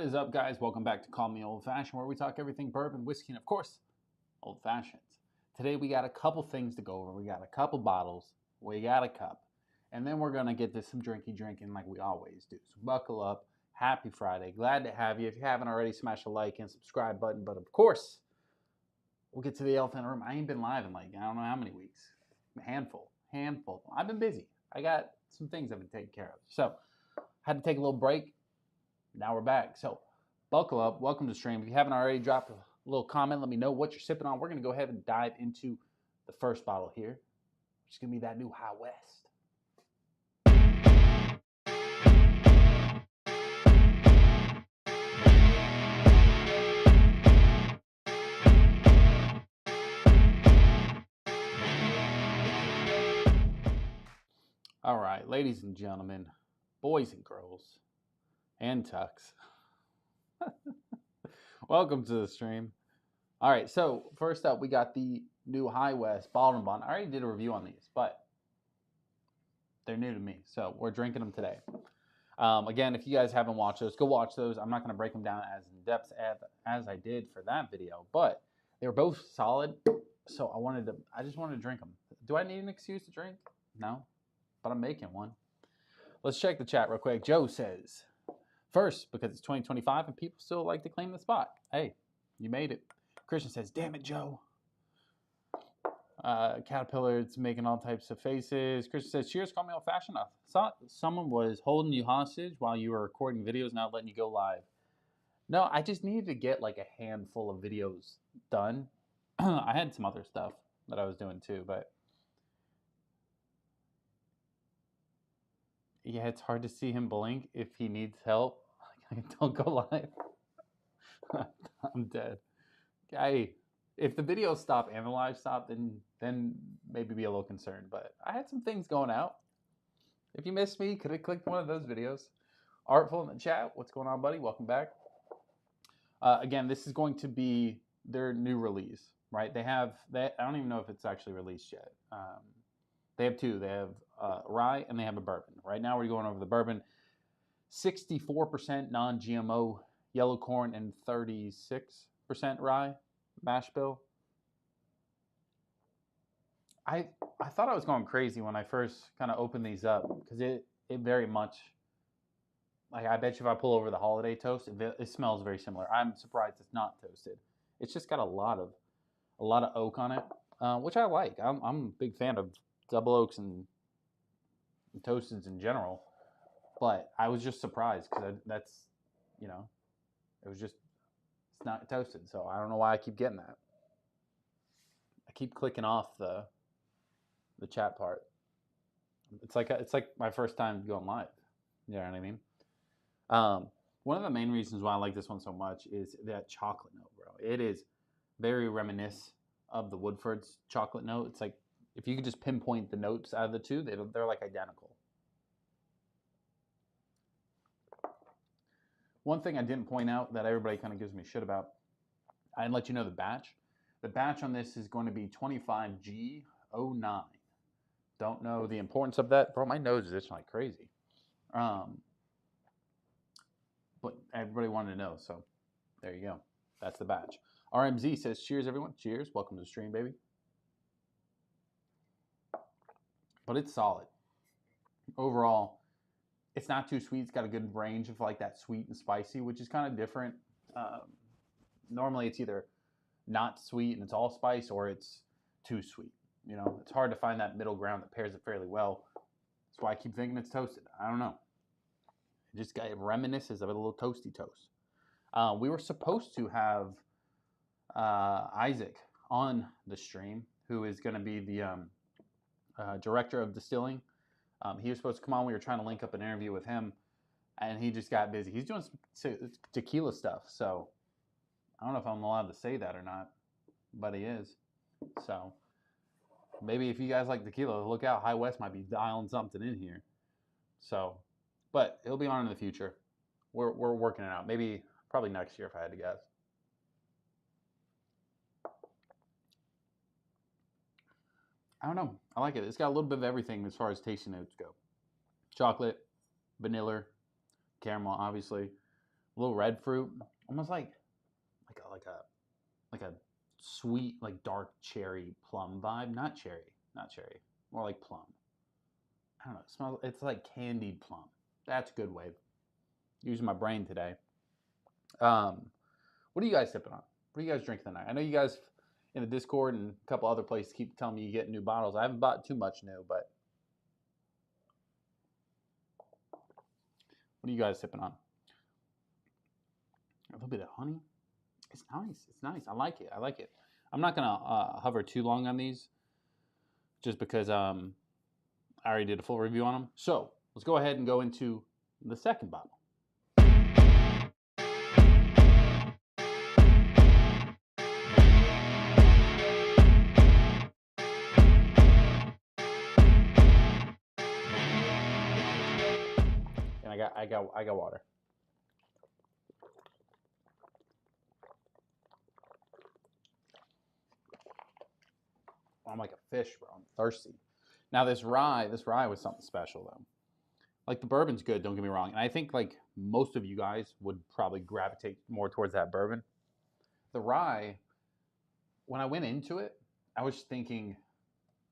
is up, guys? Welcome back to Call Me Old Fashioned, where we talk everything bourbon, whiskey, and of course, old fashions. Today we got a couple things to go over. We got a couple bottles, we got a cup, and then we're gonna get to some drinking like we always do. So buckle up. Happy Friday. Glad to have you. If you haven't already, smash a like and subscribe button. But of course, we'll get to the elephant in the room. I ain't been live in like I don't know how many weeks. A handful. I've been busy. I got some things I've been taking care of. So had to take a little break. Now we're back. So buckle up. Welcome to the stream. If you haven't already, drop a little comment. Let me know what you're sipping on. We're going to go ahead and dive into the first bottle here, which is going to be that new High West. All right, ladies and gentlemen, boys and girls, and tucks. Welcome to the stream. All right, so first up, we got the new High West Bourbon. I already did a review on these, but they're new to me, so we're drinking them today. Again, if you guys haven't watched those, go watch those. I'm not going to break them down as in depth as I did for that video, but they were both solid, so I just wanted to drink them. Do I need an excuse to drink? No, but I'm making one. Let's check the chat real quick. Joe says, first, because it's 2025 and people still like to claim the spot. Hey, you made it. Christian says, damn it, Joe. Caterpillar, it's making all types of faces. Christian says, cheers, call me old fashioned. I thought someone was holding you hostage while you were recording videos, not letting you go live. No, I just needed to get like a handful of videos done. I had some other stuff that I was doing too, but yeah, it's hard to see him blink if he needs help. Don't go live. I'm dead. Hey, if the videos stop and the live stop, then maybe be a little concerned. But I had some things going out. If you missed me, could have clicked one of those videos. Artful in the chat, what's going on, buddy? Welcome back. Again, this is going to be their new release, right? I don't even know if it's actually released yet. They have two. They have rye and they have a bourbon. Right now we're going over the bourbon. 64% non-GMO yellow corn and 36% rye mash bill. I thought I was going crazy when I first kind of opened these up because it very much, like, I bet you if I pull over the holiday toast, it smells very similar. I'm surprised it's not toasted. It's just got a lot of oak on it, which I like. I'm a big fan of double oaks and toasteds in general, but I was just surprised because that's, it's not toasted. So I don't know why I keep getting that. I keep clicking off the chat part. It's like my first time going live. You know what I mean? One of the main reasons why I like this one so much is that chocolate note, bro. It is very reminiscent of the Woodford's chocolate note. It's like if you could just pinpoint the notes out of the two, they're like identical. One thing I didn't point out that everybody kind of gives me shit about, I didn't let you know the batch. The batch on this is going to be 25G09. Don't know the importance of that. Bro, my nose is itching like crazy. But everybody wanted to know, so there you go. That's the batch. RMZ says, cheers, everyone. Cheers. Welcome to the stream, baby. But it's solid. Overall, it's not too sweet. It's got a good range of like that sweet and spicy, which is kind of different. Normally, it's either not sweet and it's all spice, or it's too sweet. It's hard to find that middle ground that pairs it fairly well. That's why I keep thinking it's toasted. I don't know. It just got reminiscences of a little toasty toast. We were supposed to have Isaac on the stream, who is going to be the director of distilling. He was supposed to come on. We were trying to link up an interview with him, and he just got busy. He's doing some tequila stuff, so I don't know if I'm allowed to say that or not, but he is. So maybe if you guys like tequila, look out. High West might be dialing something in here. So, but he'll be on in the future. We're working it out. Probably next year if I had to guess. I don't know. I like it. It's got a little bit of everything as far as tasting notes go. Chocolate, vanilla, caramel, obviously. A little red fruit, almost like a sweet, like dark cherry plum vibe. Not cherry, more like plum. I don't know. It smells. It's like candied plum. That's a good way. Using my brain today. What are you guys sipping on? What are you guys drinking tonight? I know you guys in the Discord and a couple other places keep telling me you get new bottles. I haven't bought too much new, but what are you guys sipping on? A little bit of honey. It's nice. It's nice. I like it. I like it. I'm not gonna hover too long on these, just because I already did a full review on them. So let's go ahead and go into the second bottle. And I got water. I'm like a fish, bro. I'm thirsty. Now this rye was something special though. Like the bourbon's good, don't get me wrong. And I think like most of you guys would probably gravitate more towards that bourbon. The rye, when I went into it, I was thinking,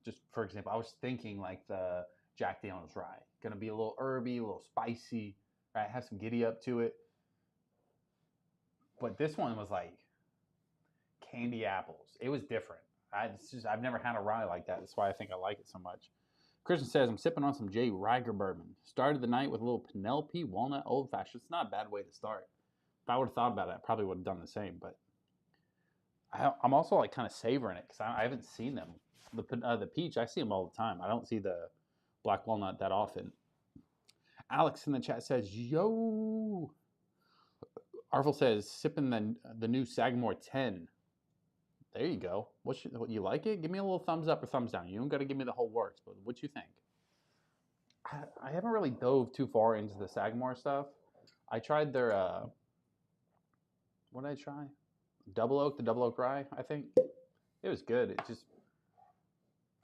just for example, I was thinking like the Jack Daniel's rye. Gonna be a little herby, a little spicy, right? Have some giddy up to it. But this one was like candy apples. It was different. I've never had a rye like that. That's why I think I like it so much. Christian says, I'm sipping on some J. Riger bourbon. Started the night with a little Penelope walnut old fashioned. It's not a bad way to start. If I would have thought about it, I probably would have done the same. But I'm also like kind of savoring it because I haven't seen them. The peach, I see them all the time. I don't see the black walnut that often. Alex in the chat says, yo. Arvel says, sipping the new Sagamore 10. There you go. What you like it? Give me a little thumbs up or thumbs down. You don't got to give me the whole works, but what you think? I haven't really dove too far into the Sagamore stuff. I tried their what did I try? The double oak rye. I think it was good.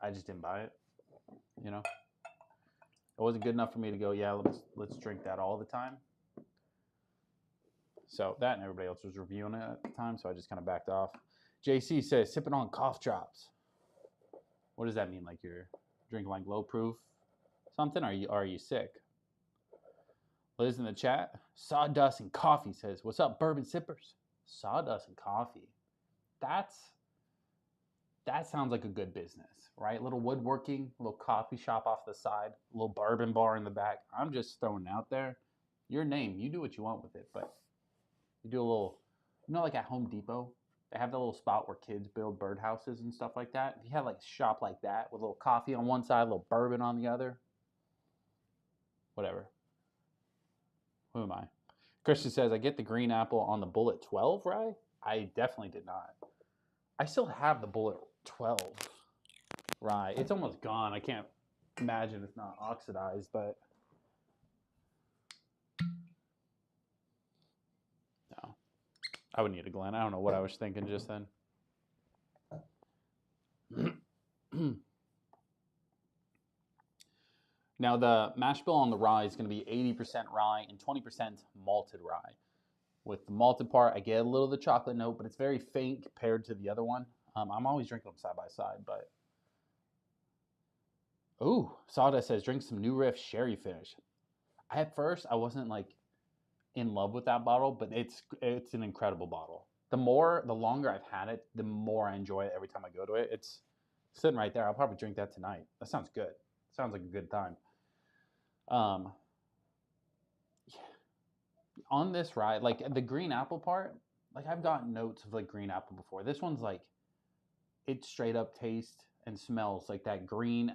I just didn't buy it. You know, it wasn't good enough for me to go. Yeah, let's drink that all the time. So that and everybody else was reviewing it at the time, so I just kind of backed off. JC says, sipping on cough drops. What does that mean? Like you're drinking like low proof something? Are you sick? Liz in the chat, sawdust and coffee says, what's up, bourbon sippers? Sawdust and coffee. That sounds like a good business, right? A little woodworking, a little coffee shop off the side, a little bourbon bar in the back. I'm just throwing it out there. Your name, you do what you want with it, but you do a little, like at Home Depot, they have that little spot where kids build birdhouses and stuff like that. If you had like a shop like that with a little coffee on one side, a little bourbon on the other, whatever. Who am I? Christian says, I get the green apple on the Bullet 12, right? I definitely did not. I still have the Bullet 12 rye. It's almost gone. I can't imagine it's not oxidized, but no. I would need a Glen. I don't know what I was thinking just then. Now, the mash bill on the rye is going to be 80% rye and 20% malted rye. With the malted part, I get a little of the chocolate note, but it's very faint compared to the other one. I'm always drinking them side by side, but... Ooh, Sawdust says, drink some New Riff Sherry Finish. At first, I wasn't like in love with that bottle, but it's an incredible bottle. The longer I've had it, the more I enjoy it every time I go to it. It's sitting right there. I'll probably drink that tonight. That sounds good. Sounds like a good time. On this rye, like the green apple part, like I've gotten notes of like green apple before. This one's like, it straight up tastes and smells like that green,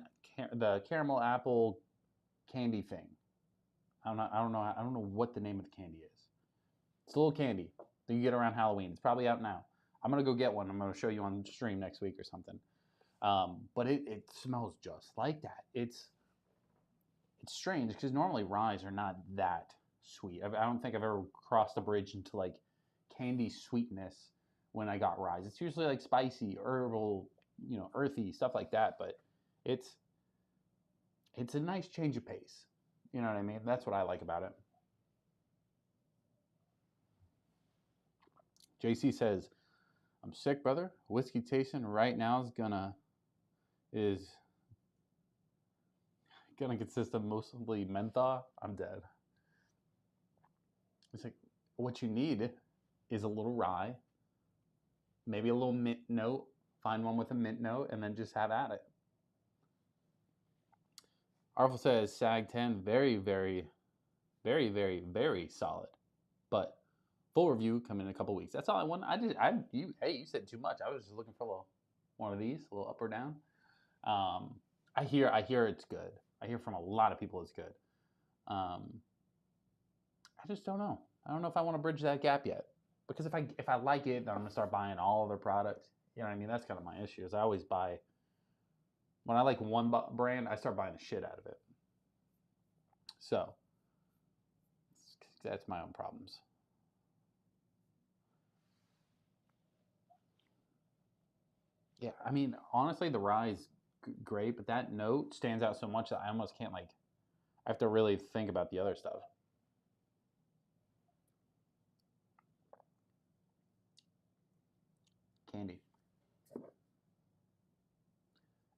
the caramel apple candy thing. I don't know what the name of the candy is. It's a little candy that you get around Halloween. It's probably out now. I'm gonna go get one. I'm gonna show you on stream next week or something. But it smells just like that. It's strange because normally ryes are not that sweet. I don't think I've ever crossed a bridge into like candy sweetness when I got ryes. It's usually like spicy, herbal, earthy stuff like that. But it's a nice change of pace. You know what I mean? That's what I like about it. JC says, I'm sick, brother. Whiskey tasting right now is gonna consist of mostly menthol. I'm dead. It's like, what you need is a little rye, maybe a little mint note. Find one with a mint note, and then just have at it. Arful says SAG 10, very, very, very, very, very solid. But full review coming in a couple weeks. That's all I want. You said too much. I was just looking for a little one of these, a little up or down. I hear it's good. I hear from a lot of people it's good. I just don't know. I don't know if I want to bridge that gap yet. Because if I like it, then I'm gonna start buying all their products. You know what I mean? That's kind of my issue. Is I always buy. When I like one brand, I start buying the shit out of it. So that's my own problems. Yeah, I mean, honestly, the rye is great, but that note stands out so much that I almost can't, like, I have to really think about the other stuff. Candy.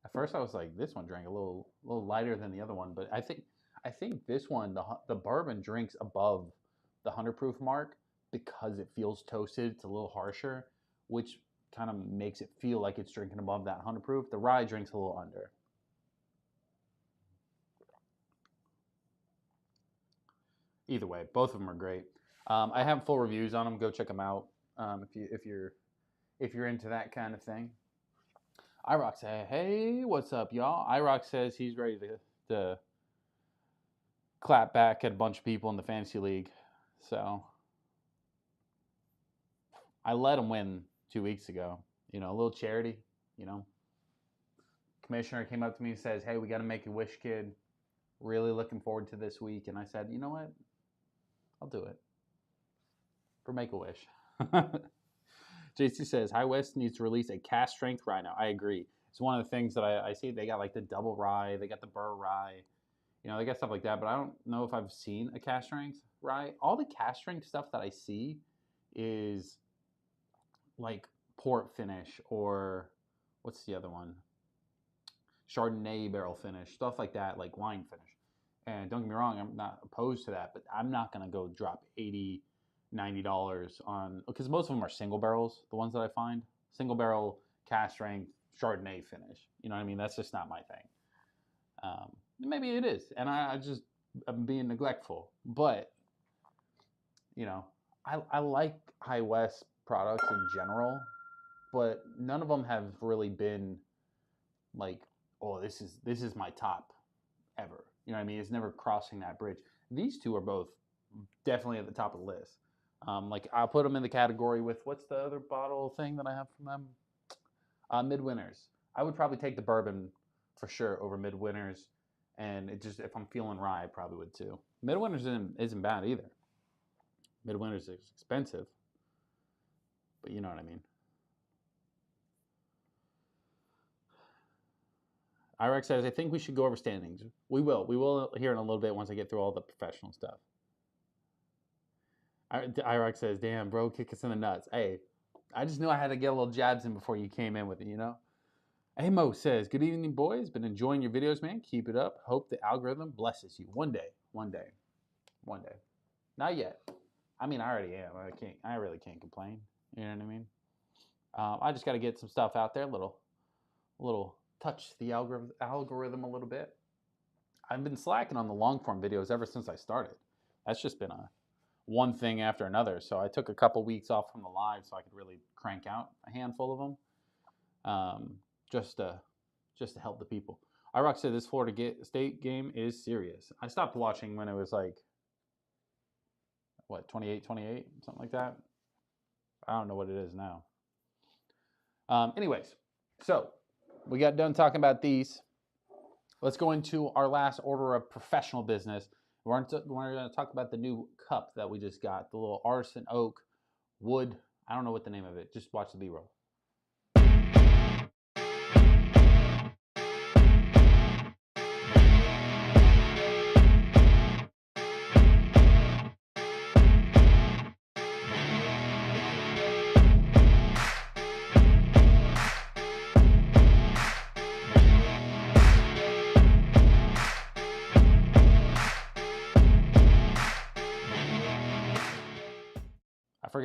At first, I was like, this one drank a little lighter than the other one, but I think this one, the bourbon, drinks above the 100 proof mark because it feels toasted. It's a little harsher, which kind of makes it feel like it's drinking above that 100 proof. The rye drinks a little under. Either way, both of them are great. I have full reviews on them. Go check them out if you're into that kind of thing. iRock says, hey, what's up, y'all? iRock says he's ready to clap back at a bunch of people in the fantasy league. So I let him win 2 weeks ago. You know, a little charity, you know. Commissioner came up to me and says, hey, we got to make a wish, kid. Really looking forward to this week. And I said, you know what? I'll do it. For Make-A-Wish. JC says, High West needs to release a cast strength rye now. I agree. It's one of the things that I see. They got like the double rye. They got the burr rye. You know, they got stuff like that. But I don't know if I've seen a cast strength rye. All the cast strength stuff that I see is like port finish, or what's the other one? Chardonnay barrel finish. Stuff like that, like wine finish. And don't get me wrong, I'm not opposed to that. But I'm not going to go drop $80, $90 on, because most of them are single barrels, the ones that I find. Single barrel, cast strength, Chardonnay finish. You know what I mean? That's just not my thing. Maybe it is, and I'm being neglectful. But, you know, I like High West products in general, but none of them have really been like, oh, this is my top ever. You know what I mean? It's never crossing that bridge. These two are both definitely at the top of the list. Like, I'll put them in the category with, what's the other bottle thing that I have from them? Midwinters. I would probably take the bourbon for sure over Midwinters, and it just, if I'm feeling rye, I probably would too. Midwinters isn't bad either. Midwinters is expensive, but you know what I mean. Iraq says, I think we should go over standings. We will. We will here in a little bit once I get through all the professional stuff. Iraq says, damn, bro, kick us in the nuts. Hey, I just knew I had to get a little jabs in before you came in with it, you know? Hey, Mo says, good evening, boys. Been enjoying your videos, man. Keep it up. Hope the algorithm blesses you. One day. Not yet. I mean, I already am. I really can't complain. You know what I mean? I just got to get some stuff out there, a little touch the algorithm a little bit. I've been slacking on the long form videos ever since I started. That's just been one thing after another. So I took a couple weeks off from the live so I could really crank out a handful of them, just to help the people. iRock said this Florida State game is serious. I stopped watching when it was like, what, 28-28, something like that. I don't know what it is now. Anyways, so we got done talking about these. Let's go into our last order of professional business. We're going to talk about the new cup that we just got, the little Artisan oak wood. I don't know what the name of it. Just watch the B-roll.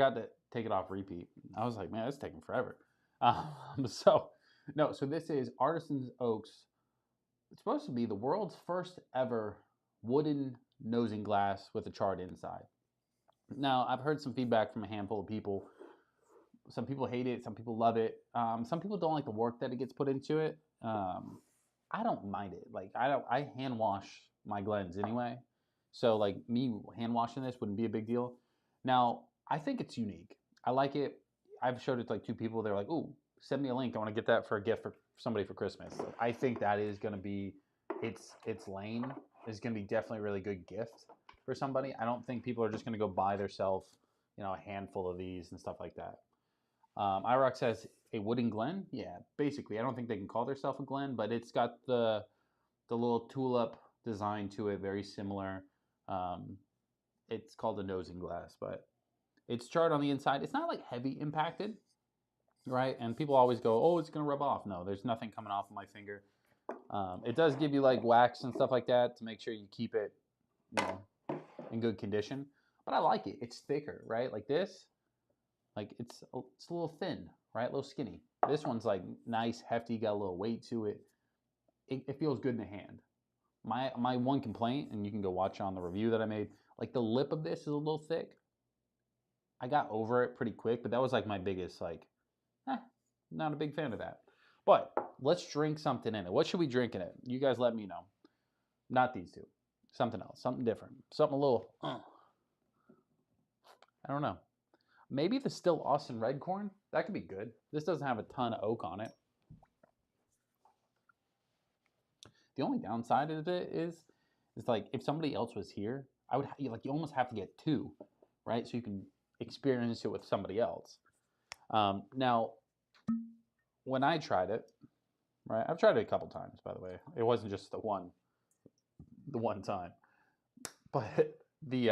forgot to take it off repeat. I was like, man, it's taking forever. So this is Artisan's Oaks. It's supposed to be the world's first ever wooden nosing glass with a chart inside. Now, I've heard some feedback from a handful of people. Some people hate it. Some people love it. Some people don't like the work that it gets put into it. I don't mind it. Like I hand wash my Glens anyway. So like me hand washing this wouldn't be a big deal. Now, I think it's unique. I like it. I've showed it to like 2 people. They're like, ooh, send me a link. I want to get that for a gift for somebody for Christmas. I think that is going to be, its lane is going to be definitely a really good gift for somebody. I don't think people are just going to go buy themselves, a handful of these and stuff like that. IROX has a wooden Glen. Yeah, basically. I don't think they can call themselves a Glen, but it's got the little tulip design to it, very similar. It's called a nosing glass, but it's charred on the inside. It's not like heavy impacted, right? And people always go, oh, it's going to rub off. No, there's nothing coming off of my finger. It does give you like wax and stuff like that to make sure you keep it, in good condition. But I like it. It's thicker, right? Like this, like it's a little thin, right? A little skinny. This one's like nice, hefty, got a little weight to it. It feels good in the hand. My one complaint, and you can go watch on the review that I made, like the lip of this is a little thick. I got over it pretty quick, but that was like my biggest, like, not a big fan of that. But let's drink something in it. What should we drink in it? You guys let me know. Not these two. Something else. Something different. Something a little, I don't know. Maybe the Still Austin Red Corn. That could be good. This doesn't have a ton of oak on it. The only downside of it is like if somebody else was here, I would you almost have to get 2, right? So you can experience it with somebody else. Now, when I tried it, right? I've tried it a couple times, by the way. It wasn't just the one time. But they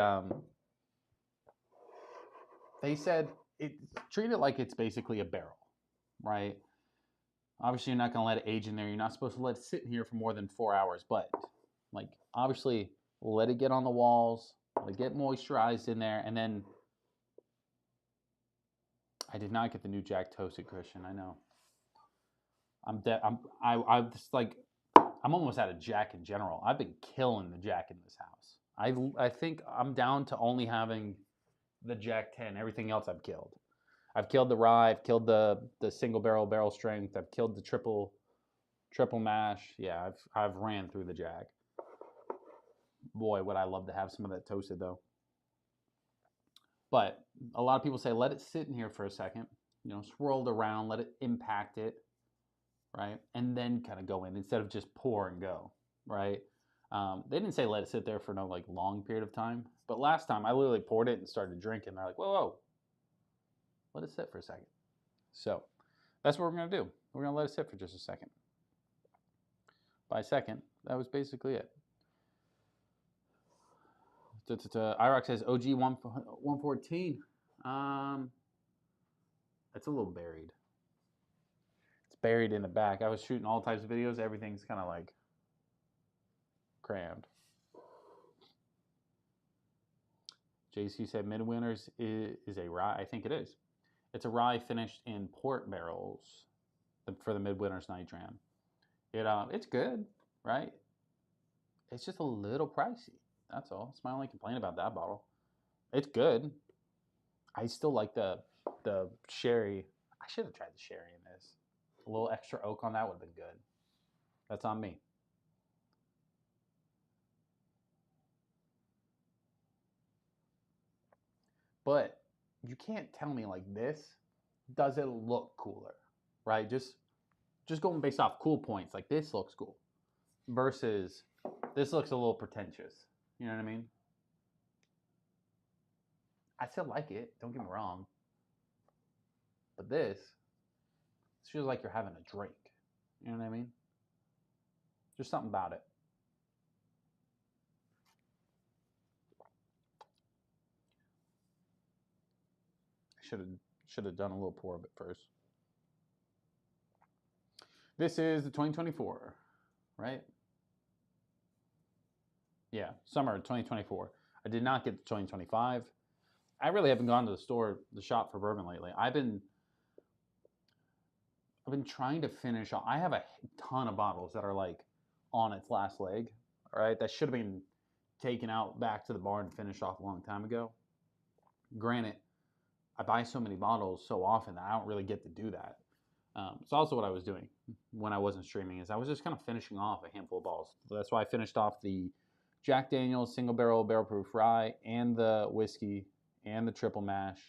said treat it like it's basically a barrel, right? Obviously, you're not going to let it age in there. You're not supposed to let it sit in here for more than 4 hours. But, like, obviously, let it get on the walls. Let it get moisturized in there. And then, I did not get the new Jack Toasted Christian. I know. I'm just like, I'm almost out of Jack in general. I've been killing the Jack in this house. I think I'm down to only having the Jack 10. Everything else I've killed. I've killed the rye. I've killed the single barrel strength. I've killed the triple mash. Yeah, I've ran through the Jack. Boy, would I love to have some of that toasted though. But a lot of people say let it sit in here for a second. Swirl it around, let it impact it, right, and then kind of go in instead of just pour and go, right. They didn't say let it sit there for no like long period of time. But last time I literally poured it and started drinking. They're like, whoa. Let it sit for a second. So that's what we're going to do. We're going to let it sit for just a second. By a second, that was basically it. IROX says OG 114. It's a little buried. It's buried in the back. I was shooting all types of videos. Everything's kind of like crammed. JC said Midwinters is a rye. I think it is. It's a rye finished in port barrels for the Midwinters Night Dram. It's good, right? It's just a little pricey. That's all. It's my only complaint about that bottle. It's good. I still like the sherry. I should have tried the sherry in this. A little extra oak on that would have been good. That's on me. But you can't tell me like this doesn't look cooler, right? Just going based off cool points, like this looks cool versus this looks a little pretentious. You know what I mean? I still like it, don't get me wrong. But this feels like you're having a drink. You know what I mean? Just something about it. Should have done a little pour of it first. This is the 2024, right? Yeah, summer 2024. I did not get the 2025. I really haven't gone to the shop for bourbon lately. I've been trying to finish. I have a ton of bottles that are like on its last leg. All right, that should have been taken out back to the bar and finished off a long time ago. Granted, I buy so many bottles so often that I don't really get to do that. It's also what I was doing when I wasn't streaming is I was just kind of finishing off a handful of bottles. That's why I finished off the Jack Daniel's single barrel proof rye and the whiskey and the triple mash.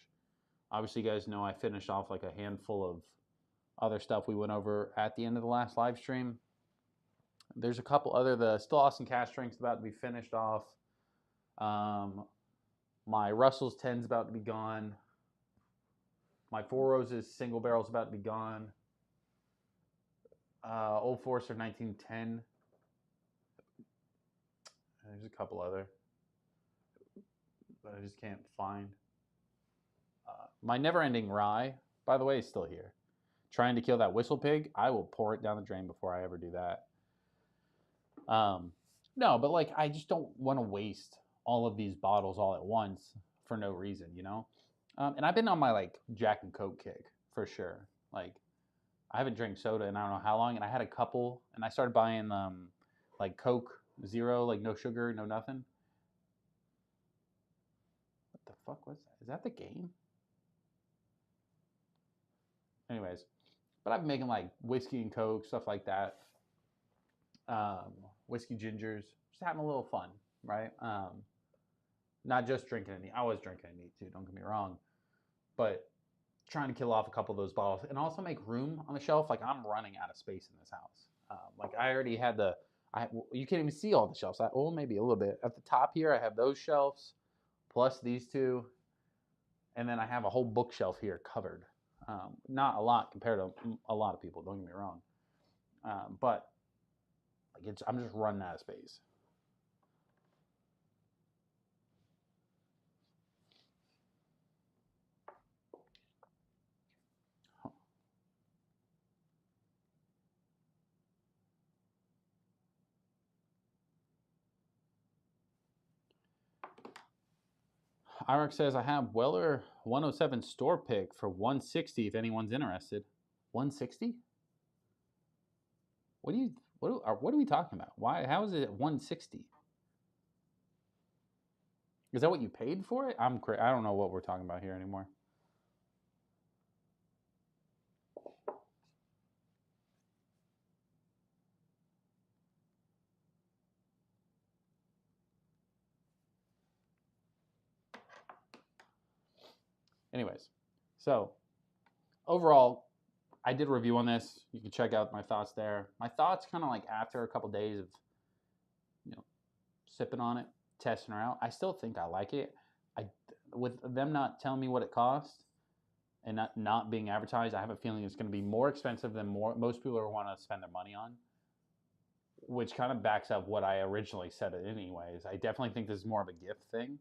Obviously, you guys know I finished off like a handful of other stuff we went over at the end of the last live stream. There's a couple other, the Still Austin Cask Drink's about to be finished off. My Russell's 10's about to be gone. My Four Roses single barrel's about to be gone. Old Forester 1910. There's a couple other that I just can't find. My Never Ending Rye, by the way, is still here. Trying to kill that whistle pig, I will pour it down the drain before I ever do that. No, but like I just don't want to waste all of these bottles all at once for no reason, you know? And I've been on my like Jack and Coke kick for sure. Like I haven't drank soda in I don't know how long, and I had a couple, and I started buying like Coke Zero, like no sugar, no nothing. What the fuck was that? Is that the game? Anyways, but I've been making like whiskey and Coke, stuff like that. Whiskey gingers, just having a little fun, right? Not just drinking it neat. I was drinking it neat too, don't get me wrong. But trying to kill off a couple of those bottles and also make room on the shelf. Like I'm running out of space in this house. Like I already had you can't even see all the shelves. Well, maybe a little bit. At the top here, I have those shelves, plus these two. And then I have a whole bookshelf here covered. Not a lot compared to a lot of people, don't get me wrong. But like I'm just running out of space. Iraq says I have Weller 107 store pick for 160 if anyone's interested. 160? What are we talking about? Why? How is it at 160? Is that what you paid for it? I don't know what we're talking about here anymore. Anyways, so overall, I did a review on this. You can check out my thoughts there. My thoughts kind of like after a couple days of, sipping on it, testing her out. I still think I like it. With them not telling me what it costs and not being advertised, I have a feeling it's going to be more expensive than most people want to spend their money on, which kind of backs up what I originally said it anyways. I definitely think this is more of a gift thing.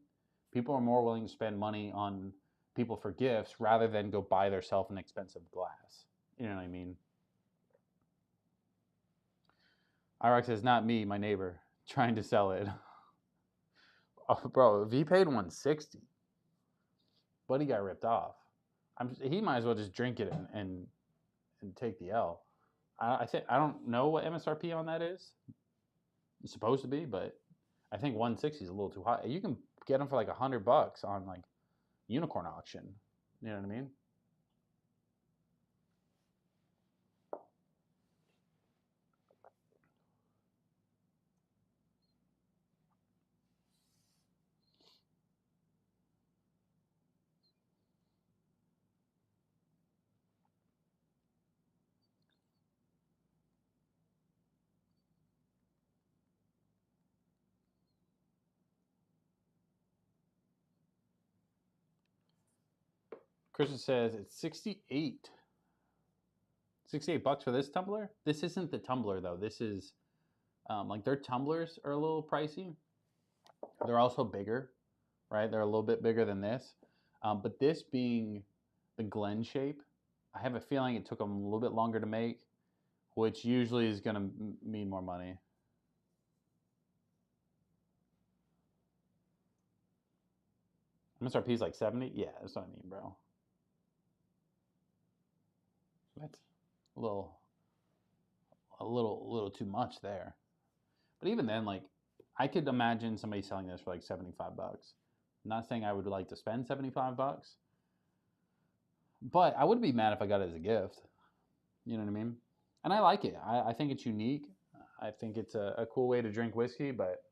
People are more willing to spend money on people for gifts rather than go buy themselves an expensive glass. You know what I mean? Iraq says, not me, my neighbor, trying to sell it. Oh, bro, if he paid 160, buddy got ripped off. He might as well just drink it and take the L. I don't know what MSRP on that is. It's supposed to be, but I think 160 is a little too high. You can get them for like $100 on like Unicorn auction. You know what I mean? Christian says it's 68. $68 for this tumbler? This isn't the tumbler though. This is like their tumblers are a little pricey. They're also bigger, right? They're a little bit bigger than this. But this being the Glen shape, I have a feeling it took them a little bit longer to make, which usually is going to mean more money. MSRP is like 70. Yeah, that's what I mean, bro. That's a little too much there. But even then, like, I could imagine somebody selling this for like 75 bucks. I'm not saying I would like to spend 75 bucks, but I would be mad if I got it as a gift. You know what I mean? And I like it. I think it's unique. I think it's a cool way to drink whiskey, but it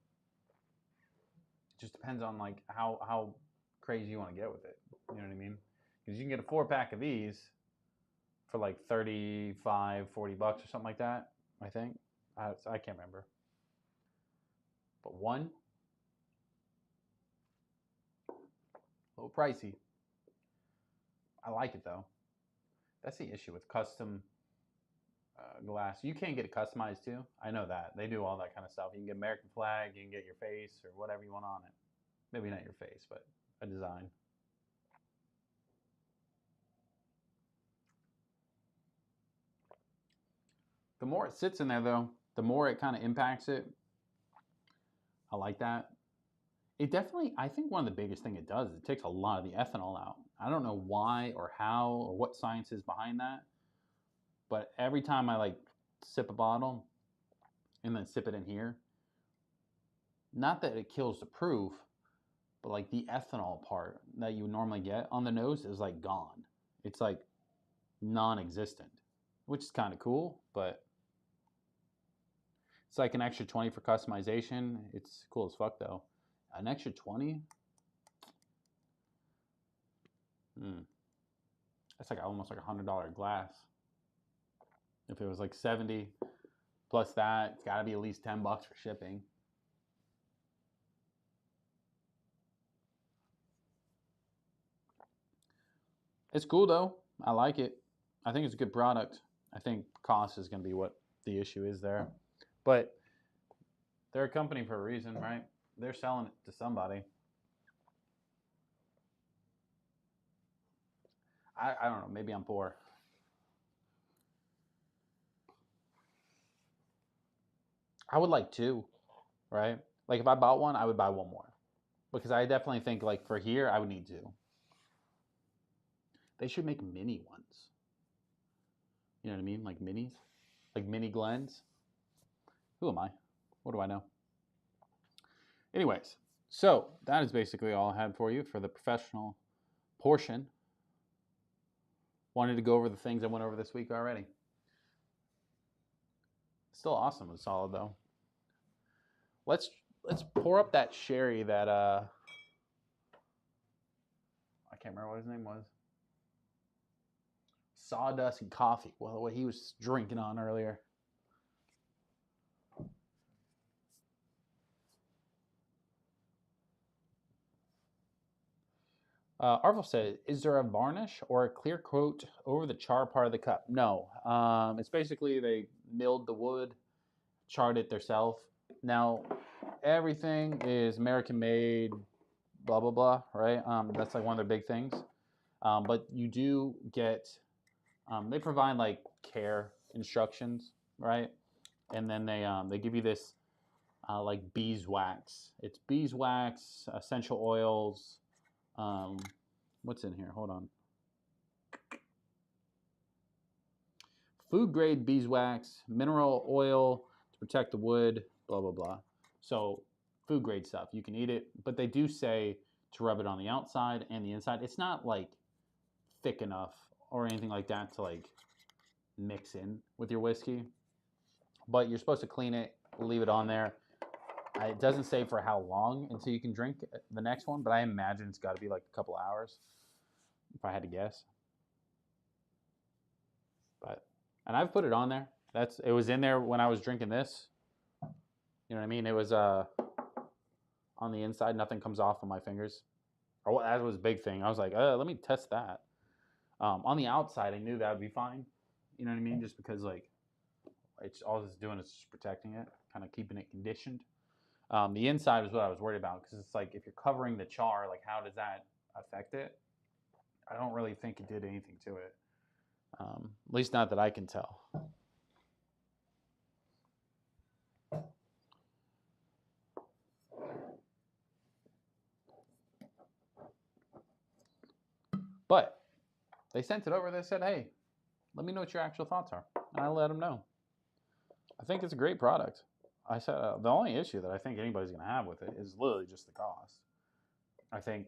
just depends on like how crazy you want to get with it. You know what I mean? Because you can get a 4-pack of these for like 35, 40 bucks or something like that, I think. I can't remember. But one, a little pricey. I like it though. That's the issue with custom glass. You can't get it customized too. I know that. They do all that kind of stuff. You can get American flag, you can get your face or whatever you want on it. Maybe not your face, but a design. The more it sits in there though, the more it kind of impacts it. I like that. It definitely, I think one of the biggest thing it does is it takes a lot of the ethanol out. I don't know why or how or what science is behind that, but every time I like sip a bottle and then sip it in here, not that it kills the proof, but like the ethanol part that you normally get on the nose is like gone. It's like non-existent, which is kind of cool, but it's like an extra 20 for customization. It's cool as fuck though. An extra 20? That's like almost like $100 glass. If it was like 70 plus that, it's got to be at least 10 bucks for shipping. It's cool though. I like it. I think it's a good product. I think cost is going to be what the issue is there. But they're a company for a reason, right? They're selling it to somebody. I don't know. Maybe I'm poor. I would like two, right? Like if I bought one, I would buy one more. Because I definitely think like for here, I would need two. They should make mini ones. You know what I mean? Like minis? Like mini Glens. Who am I? What do I know? Anyways, so that is basically all I had for you for the professional portion. Wanted to go over the things I went over this week already. Still awesome and solid though. Let's pour up that sherry that I can't remember what his name was. Sawdust and coffee. Well, what he was drinking on earlier. Arvel said, is there a varnish or a clear coat over the char part of the cup? No. It's basically they milled the wood, charred it themselves. Now, everything is American made, blah, blah, blah, right? That's like one of their big things. But you do get, they provide like care instructions, right? And then they give you this like beeswax. It's beeswax, essential oils. What's in here? Hold on. Food grade beeswax, mineral oil to protect the wood, blah, blah, blah. So food grade stuff. You can eat it, but they do say to rub it on the outside and the inside. It's not like thick enough or anything like that to like mix in with your whiskey, but you're supposed to clean it, leave it on there. It doesn't say for how long until you can drink the next one, but I imagine it's got to be like a couple hours, if I had to guess. But and I've put it on there. It was in there when I was drinking this. You know what I mean? It was on the inside. Nothing comes off of my fingers. Or that was a big thing. I was like, let me test that. On the outside, I knew that would be fine. You know what I mean? Just because like it's all it's doing is just protecting it, kind of keeping it conditioned. The inside is what I was worried about because it's like if you're covering the char, like how does that affect it? I don't really think it did anything to it. At least not that I can tell. But they sent it over. They said, hey, let me know what your actual thoughts are. And I let them know. I think it's a great product. I said the only issue that I think anybody's going to have with it is literally just the cost. I think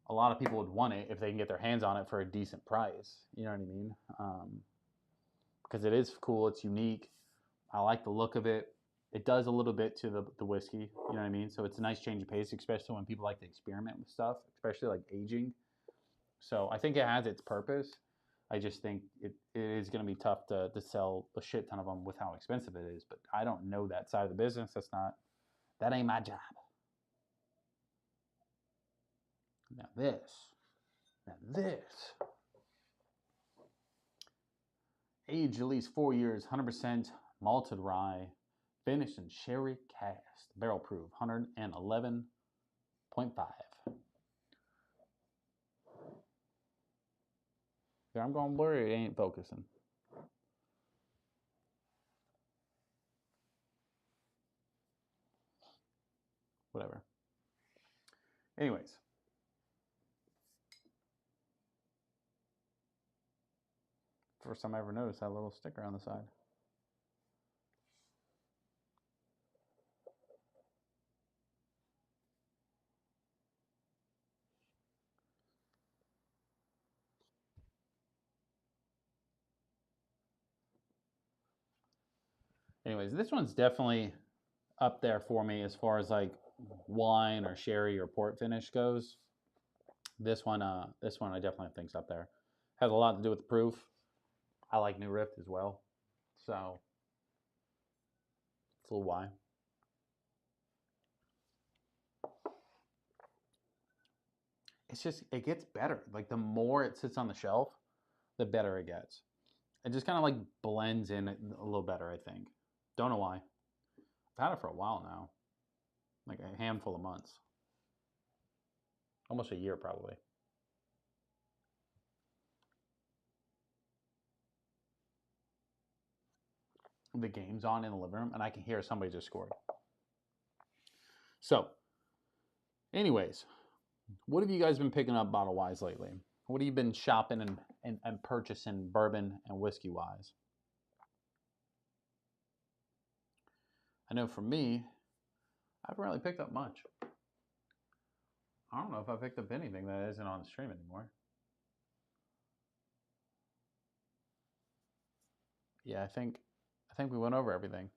a lot of people would want it if they can get their hands on it for a decent price. You know what I mean? Because it is cool. It's unique. I like the look of it. It does a little bit to the whiskey. You know what I mean? So it's a nice change of pace, especially when people like to experiment with stuff, especially like aging. So I think it has its purpose. I just think it is going to be tough to sell a shit ton of them with how expensive it is. But I don't know that side of the business. That ain't my job. Now this, aged at least 4 years, 100% malted rye, finished in sherry cast, barrel proof, 111.5. There, I'm going blurry. It ain't focusing. Whatever. Anyways. First time I ever noticed that little sticker on the side. Anyways, this one's definitely up there for me as far as like wine or sherry or port finish goes. This one I definitely think's up there. Has a lot to do with the proof. I like New Rift as well, so it's a little why. It's just it gets better. Like the more it sits on the shelf, the better it gets. It just kind of like blends in a little better, I think. Don't know why. I've had it for a while now, like a handful of months, almost a year probably. The game's on in the living room and I can hear somebody just scored. So, anyways, what have you guys been picking up bottle wise lately? What have you been shopping and purchasing bourbon and whiskey wise? I know for me, I haven't really picked up much. I don't know if I picked up anything that isn't on the stream anymore. Yeah, I think we went over everything.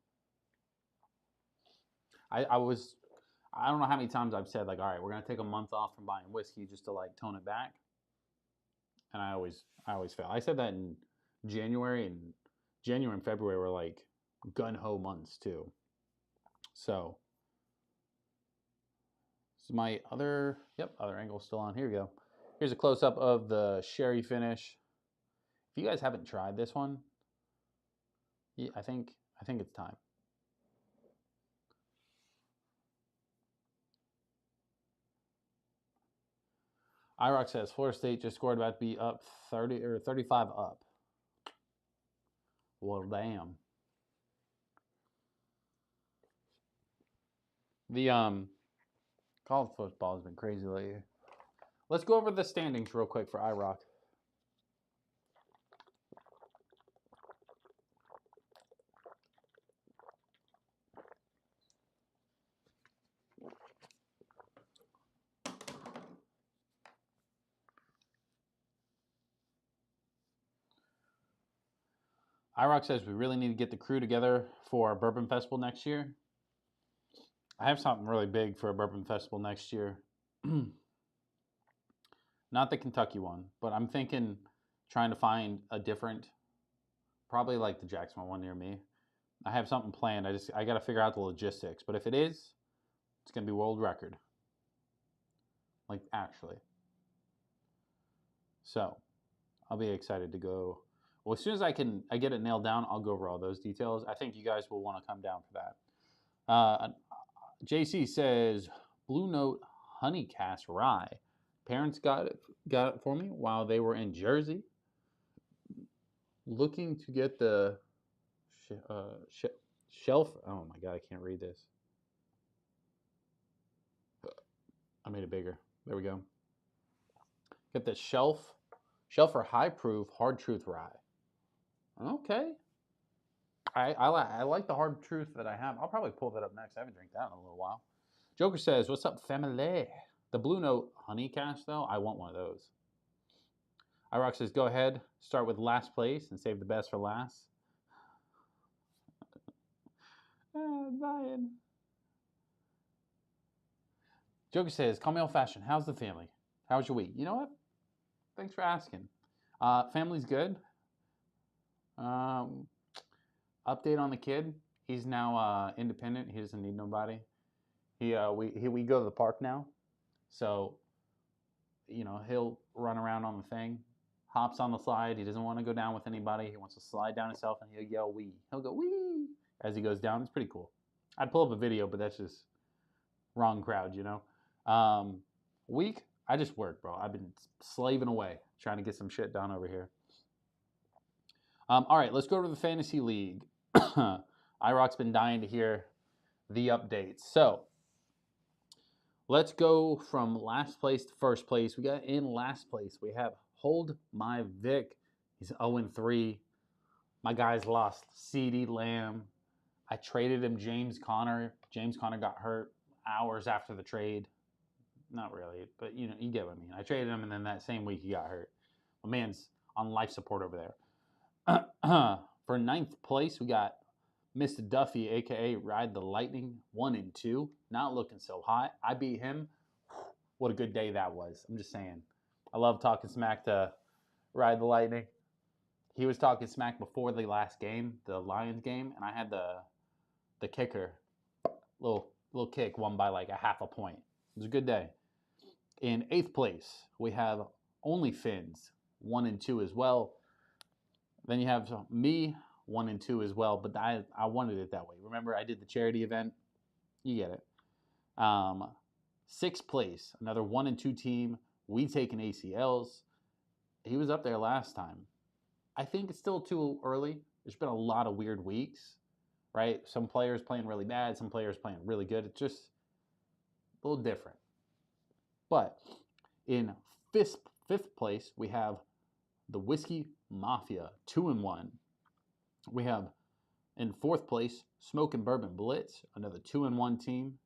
I don't know how many times I've said like, all right, we're gonna take a month off from buying whiskey just to like tone it back, and I always fail. I said that in January and February were like gun ho months too. So my other angle still on. Here we go. Here's a close up of the sherry finish. If you guys haven't tried this one, yeah, I think it's time. IROC says Florida State just scored, about to be up 30 or 35 up. Well, damn. The college football has been crazy lately. Let's go over the standings real quick for IROC. IROC says we really need to get the crew together for a Bourbon Festival next year. I have something really big for a Bourbon Festival next year. Not the Kentucky one, but I'm thinking trying to find a different, probably like the Jacksonville one near me. I have something planned. I got to figure out the logistics. But if it is, it's going to be world record. Like actually. So I'll be excited to go. Well, as soon as I get it nailed down, I'll go over all those details. I think you guys will want to come down for that. JC says Blue Note Honey Cask Rye. Parents got it for me while they were in Jersey. Looking to get the shelf. Oh my god, I can't read this. I made it bigger. There we go. Get the shelf Shelfer High Proof Hard Truth Rye. Okay. I like the Hard Truth that I have. I'll probably pull that up next. I haven't drank that in a little while. Joker says, what's up, family? The Blue Note Honey Cash, though, I want one of those. iRock says, go ahead. Start with last place and save the best for last. Brian. Joker says, call me old-fashioned. How's the family? How's your week? You know what? Thanks for asking. Family's good. Update on the kid. He's now independent. He doesn't need nobody. We go to the park now. So, you know, he'll run around on the thing, hops on the slide. He doesn't want to go down with anybody. He wants to slide down himself, and he'll yell wee. He'll go wee as he goes down. It's pretty cool. I'd pull up a video, but that's just wrong crowd, you know. Week, I just work, bro. I've been slaving away trying to get some shit done over here. All right, let's go to the Fantasy League. iRock's been dying to hear the updates. So let's go from last place to first place. We got in last place. We have Hold My Vic. He's 0-3. My guys lost CeeDee Lamb. I traded him James Conner. James Conner got hurt hours after the trade. Not really, but you know, you get what I mean. I traded him, and then that same week he got hurt. My man's on life support over there. For 9th place, we got Mr. Duffy, a.k.a. Ride the Lightning, 1-2. Not looking so hot. I beat him. What a good day that was. I'm just saying. I love talking smack to Ride the Lightning. He was talking smack before the last game, the Lions game, and I had the kicker, little kick, won by like a half a point. It was a good day. In 8th place, we have Only Fins, 1-2 as well. Then you have me, 1-2 as well, but I wanted it that way. Remember, I did the charity event. You get it. 6th place, another 1-2 team. We taking ACLs. He was up there last time. I think it's still too early. There's been a lot of weird weeks, right? Some players playing really bad, some players playing really good. It's just a little different. But in 5th place, we have the Whiskey Mafia, 2-1. We have in 4th place, Smoke and Bourbon Blitz, another 2-1 team.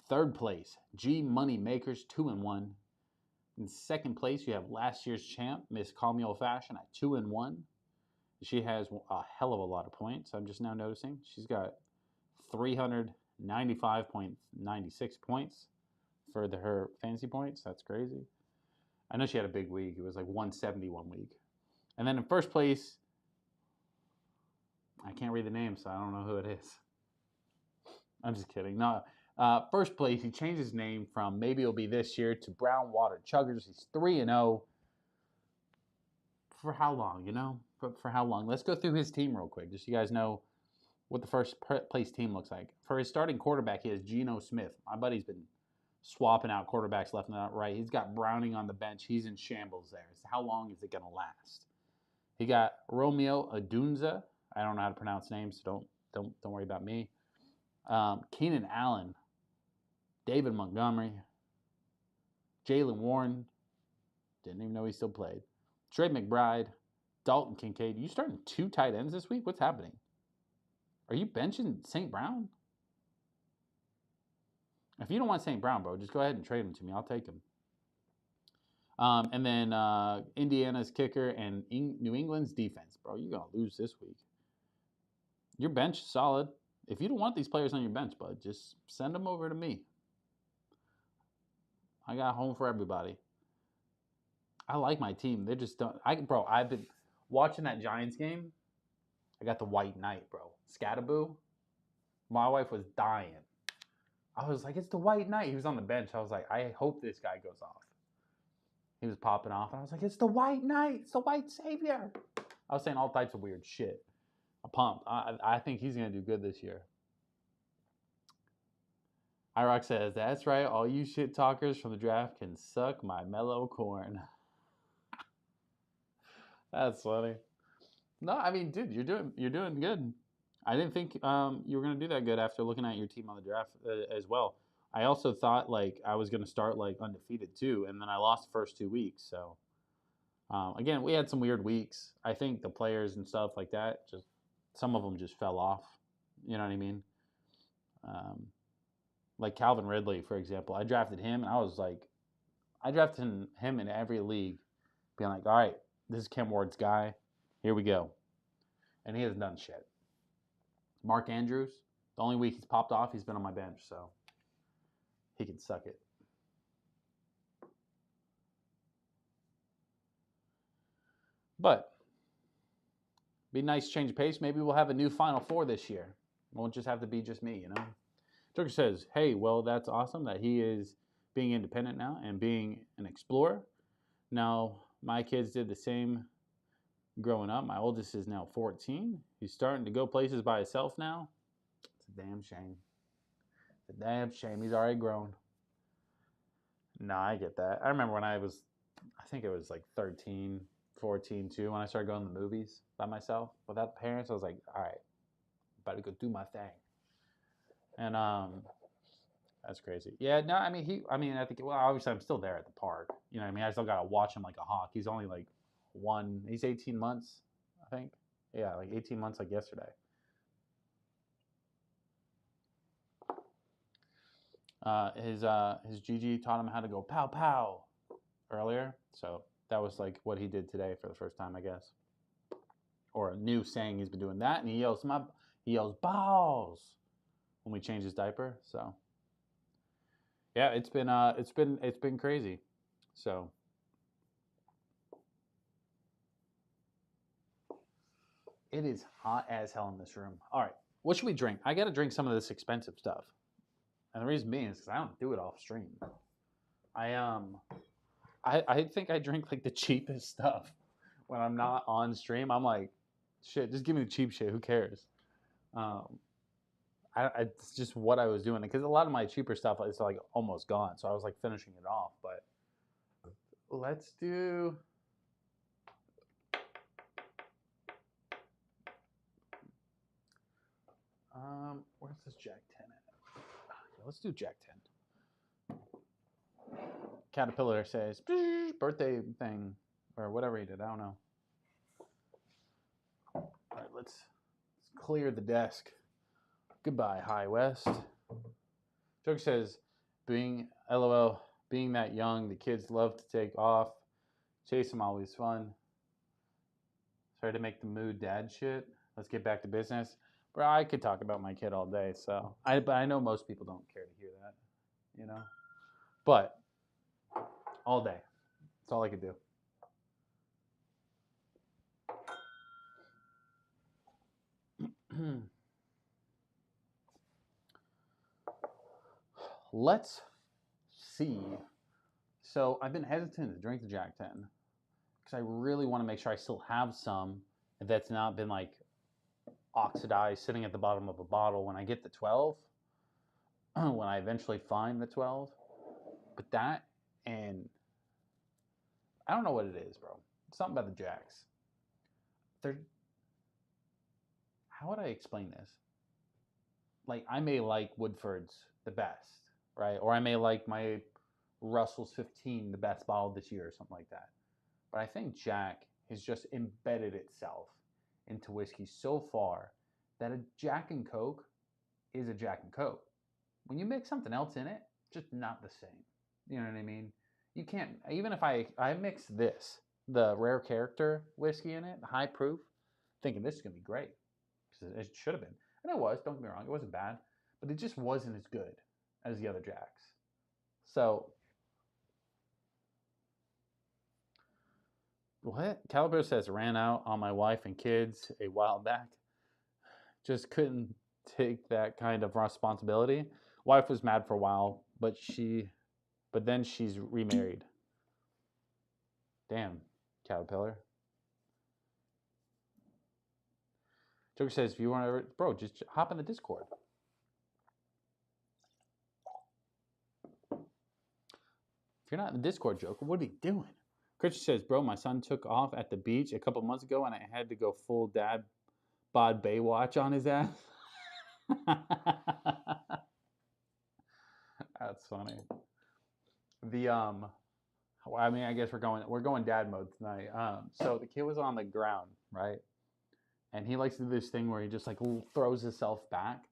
3rd place, G Money Makers, 2-1. In 2nd place, you have last year's champ, Miss Call Me Old Fashioned, at 2-1. She has a hell of a lot of points. I'm just now noticing. She's got 395.96 points for her fantasy points. That's crazy. I know she had a big week. It was like 170 one week. And then in 1st place, I can't read the name, so I don't know who it is. I'm just kidding. No, 1st place, he changed his name from Maybe It'll Be This Year to Brown Water Chuggers. He's 3-0. For how long, you know? For how long? Let's go through his team real quick, just so you guys know what the 1st place team looks like. For his starting quarterback, he has Geno Smith. My buddy's been swapping out quarterbacks left and right. He's got Browning on the bench. He's in shambles there. So how long is it going to last? He got Romeo Adunza. I don't know how to pronounce names, so don't worry about me. Keenan Allen, David Montgomery, Jalen Warren. Didn't even know he still played. Trey McBride, Dalton Kincaid. You starting 2 tight ends this week? What's happening? Are you benching St. Brown? If you don't want St. Brown, bro, just go ahead and trade him to me. I'll take him. And then Indiana's kicker and New England's defense. Bro, you're going to lose this week. Your bench is solid. If you don't want these players on your bench, bud, just send them over to me. I got home for everybody. I like my team. They just don't. Bro, I've been watching that Giants game. I got the White Knight, bro. Scatterboo. My wife was dying. I was like, it's the White Knight. He was on the bench. I was like, I hope this guy goes off. He was popping off. And I was like, it's the White Knight. It's the White Savior. I was saying all types of weird shit. I'm pumped. I think he's going to do good this year. iRock says, that's right. All you shit talkers from the draft can suck my mellow corn. That's funny. No, I mean, dude, you're doing good. I didn't think you were going to do that good after looking at your team on the draft as well. I also thought like I was going to start like undefeated too, and then I lost the first 2 weeks. So Again, we had some weird weeks. I think the players and stuff like that, just some of them just fell off. You know what I mean? Um, like Calvin Ridley, for example. I drafted him, and I was like, I drafted him in every league, being like, all right, this is Cam Ward's guy. Here we go. And he hasn't done shit. Mark Andrews, the only week he's popped off, he's been on my bench, so he can suck it. But be nice change of pace. Maybe we'll have a new Final Four this year. It won't just have to be just me, you know? Joker says, hey, well, that's awesome that he is being independent now and being an explorer. Now, my kids did the same growing up. My oldest is now 14. He's starting to go places by himself now. It's a damn shame. It's a damn shame. He's already grown. No, I get that. I remember when I think it was like 13, 14 too, when I started going to the movies by myself without parents. I was like, all right, about to go do my thing. And that's crazy. Yeah, no, I mean I think, well, obviously I'm still there at the park. You know what I mean? I still gotta watch him like a hawk. He's only like he's 18 months, I think. Yeah, like 18 months like yesterday. His Gigi taught him how to go pow pow earlier. So that was like what he did today for the first time, I guess. Or a new saying he's been doing that, and he yells balls when we change his diaper. So yeah, it's been crazy. So it is hot as hell in this room. All right, what should we drink? I got to drink some of this expensive stuff, and the reason being is because I don't do it off stream. I think I drink like the cheapest stuff when I'm not on stream. I'm like, shit, just give me the cheap shit. Who cares? It's just what I was doing because a lot of my cheaper stuff is like almost gone. So I was like finishing it off. But let's do. Where's this Jack 10 at? Let's do Jack 10. Caterpillar says birthday thing or whatever he did. I don't know. All right, let's clear the desk. Goodbye, High West. Joke says, being that young, the kids love to take off. Chase them always fun. Sorry to make the mood dad shit. Let's get back to business. Bro, I could talk about my kid all day, but I know most people don't care to hear that, you know? But all day. That's all I could do. Let's see. So I've been hesitant to drink the Jack 10 because I really want to make sure I still have some that's not been like oxidized sitting at the bottom of a bottle when I get the 12, when I eventually find the 12. But that, and I don't know what it is, bro. It's something about the Jacks. How would I explain this? Like, I may like Woodford's the best, right? Or I may like my Russell's 15 the best bottle this year or something like that. But I think Jack has just embedded itself into whiskey so far that a Jack and Coke is a Jack and Coke. When you mix something else in it, it's just not the same. You know what I mean? You can't, even if I mix this, the rare character whiskey in it, the high proof, thinking this is going to be great. It should have been. And it was, don't get me wrong, it wasn't bad. But it just wasn't as good as the other Jacks. So, what? Caliber says, ran out on my wife and kids a while back. Just couldn't take that kind of responsibility. Wife was mad for a while, but then she's remarried. Damn, Caterpillar. Joker says, if you want to, bro, just hop in the Discord. If you're not in the Discord, Joker, what are you doing? Christian says, bro, my son took off at the beach a couple months ago and I had to go full dad bod Baywatch on his ass. That's funny. Hold Well, I mean, I guess we're going dad mode tonight. So the kid was on the ground, right? And he likes to do this thing where he just like throws himself back.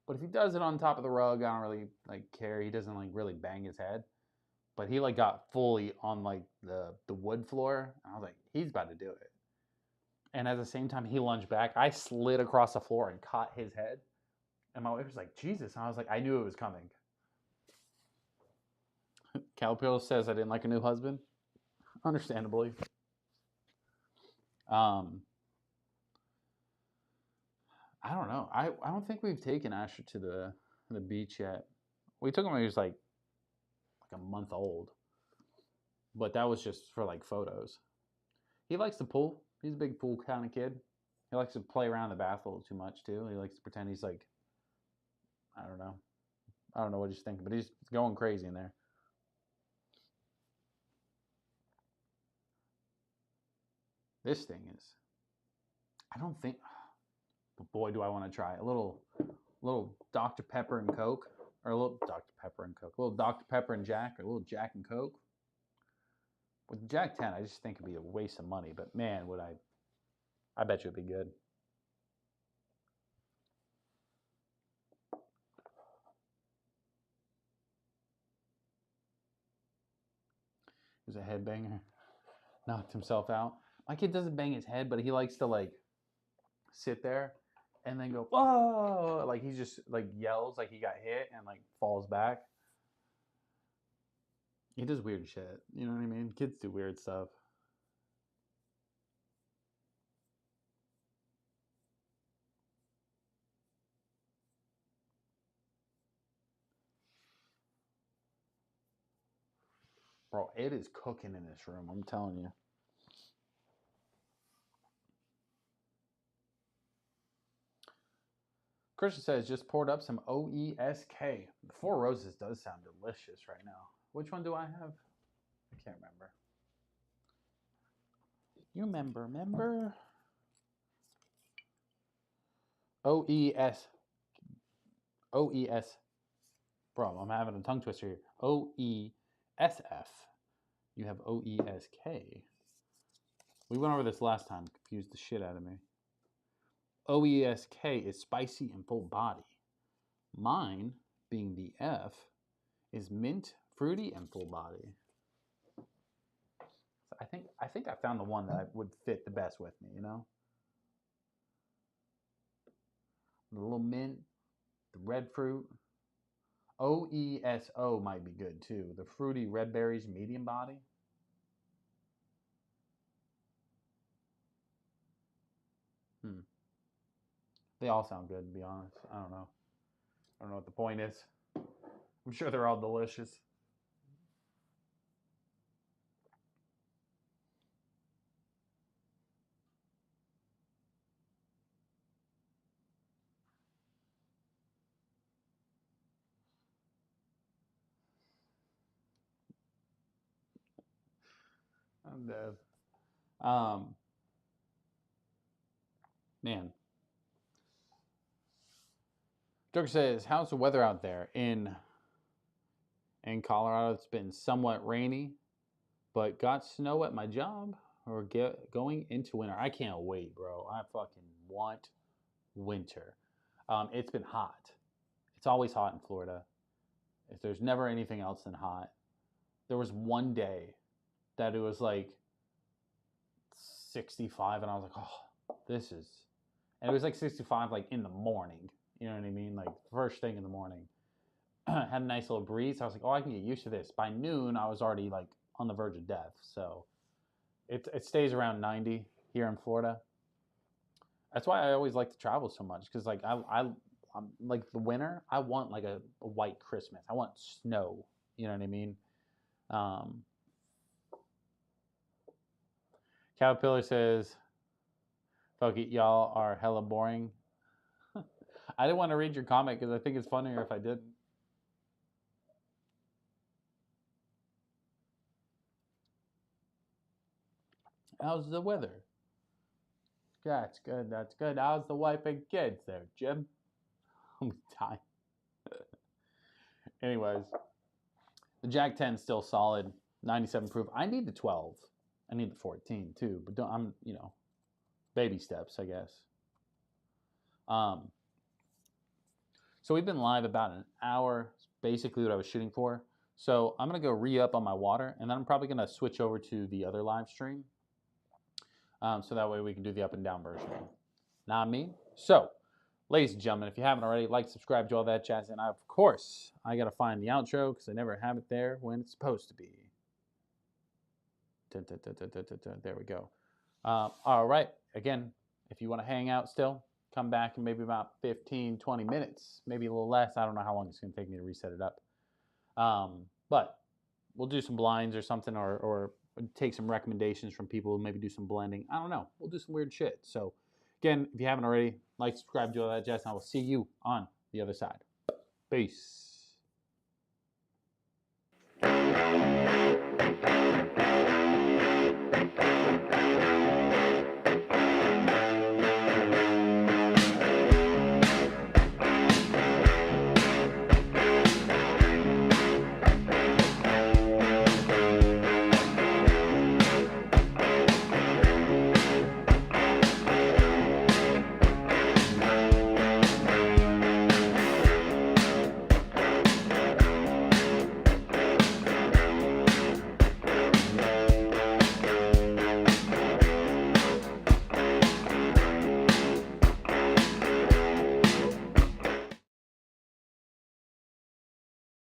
But if he does it on top of the rug, I don't really like care. He doesn't like really bang his head. But he like got fully on like the wood floor. I was like, he's about to do it. And at the same time, he lunged back. I slid across the floor and caught his head. And my wife was like, Jesus. And I was like, I knew it was coming. Calipillo says I didn't like a new husband. Understandably. I don't know. I don't think we've taken Asher to the beach yet. We took him when he was like a month old. But that was just for like photos. He likes the pool. He's a big pool kind of kid. He likes to play around the bath a little too much too. He likes to pretend he's like, I don't know. I don't know what he's thinking, but he's going crazy in there. This thing is, I don't think, but boy, do I want to try a little Dr. Pepper and Coke, or a little Dr. Pepper and Coke, a little Dr. Pepper and Jack, or a little Jack and Coke. With Jack 10, I just think it'd be a waste of money, but man, would I bet you it'd be good. He was a headbanger, knocked himself out. My kid doesn't bang his head, but he likes to like sit there and then go, whoa, like he just like yells like he got hit and like falls back. He does weird shit. You know what I mean? Kids do weird stuff. Bro, it is cooking in this room. I'm telling you. Christian says, just poured up some OESK. The Four Roses does sound delicious right now. Which one do I have? I can't remember. You remember? OES. Bro, I'm having a tongue twister here. OESF. You have OESK. We went over this last time. Confused the shit out of me. OESK is spicy and full body. Mine, being the F, is mint, fruity, and full body. So I think I found the one that would fit the best with me, you know? The little mint, the red fruit. OESO might be good too. The fruity red berries, medium body. They all sound good, to be honest. I don't know. I don't know what the point is. I'm sure they're all delicious. I'm dead. Man. Joker says, how's the weather out there? In Colorado, it's been somewhat rainy, but got snow at my job. Or going into winter. I can't wait, bro. I fucking want winter. It's been hot. It's always hot in Florida. If there's never anything else than hot. There was one day that it was like 65, and I was like, oh, this is. And it was like 65, like in the morning. You know what I mean? Like first thing in the morning. Had a nice little breeze. I was like, oh, I can get used to this. By noon, I was already like on the verge of death. So it stays around 90 here in Florida. That's why I always like to travel so much, because like I'm like the winter. I want like a white Christmas. I want snow. You know what I mean? Caterpillar says, "Fuck it, y'all are hella boring." I didn't want to read your comment because I think it's funnier if I didn't. How's the weather? That's good. That's good. How's the wife and kids there, Jim? I'm dying. Anyways, the Jack 10's still solid. 97 proof. I need the 12. I need the 14 too, but I'm, you know, baby steps, I guess. So we've been live about an hour, basically what I was shooting for. So I'm going to go re-up on my water, and then I'm probably going to switch over to the other live stream. So that way we can do the up and down version. Not me. So, ladies and gentlemen, if you haven't already, like, subscribe, do all that jazz. And of course, I got to find the outro because I never have it there when it's supposed to be. There we go. All right. Again, if you want to hang out still, come back in maybe about 15, 20 minutes, maybe a little less. I don't know how long it's going to take me to reset it up. But we'll do some blinds or something, or take some recommendations from people, maybe do some blending. I don't know. We'll do some weird shit. So, again, if you haven't already, like, subscribe, do all that jazz, and I will see you on the other side. Peace.